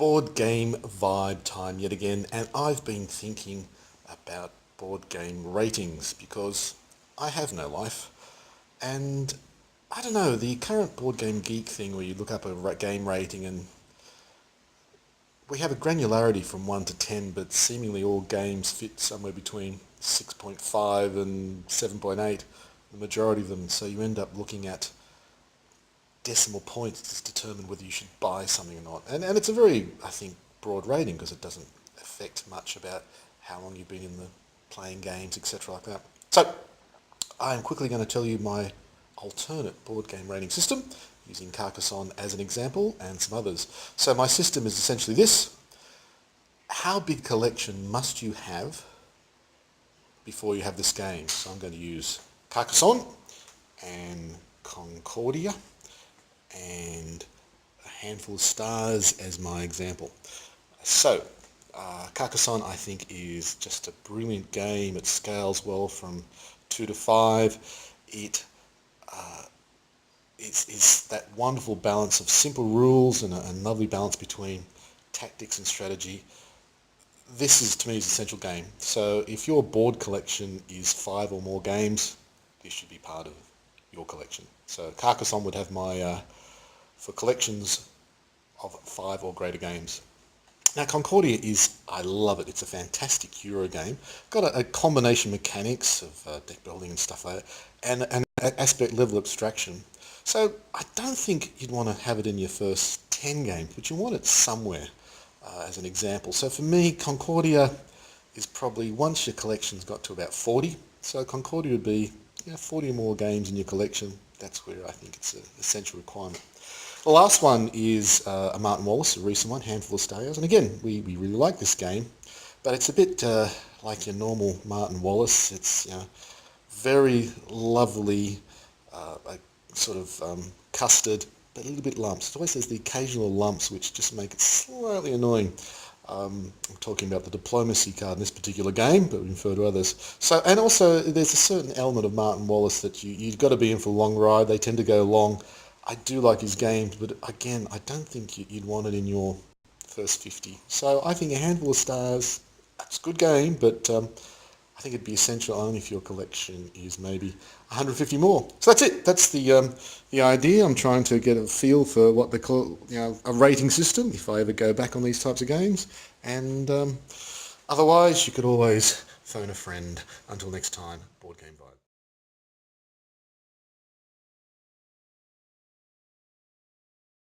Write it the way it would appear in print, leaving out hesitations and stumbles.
Board game vibe time yet again, and I've been thinking about board game ratings because I have no life, and I don't know, the current Board Game Geek thing where you look up a game rating and we have a granularity from 1 to 10, but seemingly all games fit somewhere between 6.5 and 7.8, the majority of them, so you end up looking at decimal points to determine whether you should buy something or not. And it's a very, I think, broad rating because it doesn't affect much about how long you've been in the playing games, etc. like that. So I'm quickly going to tell you my alternate board game rating system using Carcassonne as an example and some others. So my system is essentially this. How big collection must you have before you have this game? So I'm going to use Carcassonne and Concordia and a handful of stars as my example. So Carcassonne, I think, is just a brilliant game. It scales well from 2 to 5. It's that wonderful balance of simple rules and a lovely balance between tactics and strategy. This is, to me, is an essential game. So if your board collection is 5 or more games, this should be part of your collection. So Carcassonne would have my for collections of 5 or greater games. Now Concordia is, I love it, it's a fantastic Euro game. Got a combination mechanics of deck building and stuff like that, and an aspect level abstraction. So I don't think you'd want to have it in your first 10 games, but you want it somewhere as an example. So for me, Concordia is probably, once your collection's got to about 40, so Concordia would be 40 or more games in your collection. That's where I think it's an essential requirement. The last one is a Martin Wallace, a recent one, Handful of Stars. And again, we really like this game, but it's a bit like your normal Martin Wallace. It's very lovely, sort of custard, but a little bit lumps. It always has the occasional lumps which just make it slightly annoying. I'm talking about the diplomacy card in this particular game, but we refer to others. So, and also there's a certain element of Martin Wallace that you've got to be in for a long ride. They tend to go long. I do like his games, but again, I don't think you'd want it in your first 50. So I think a Handful of Stars, it's a good game, but I think it'd be essential only if your collection is maybe 150 more. So that's it. That's the idea. I'm trying to get a feel for what they call a rating system if I ever go back on these types of games. And otherwise, you could always phone a friend. Until next time, Board Game Vibe.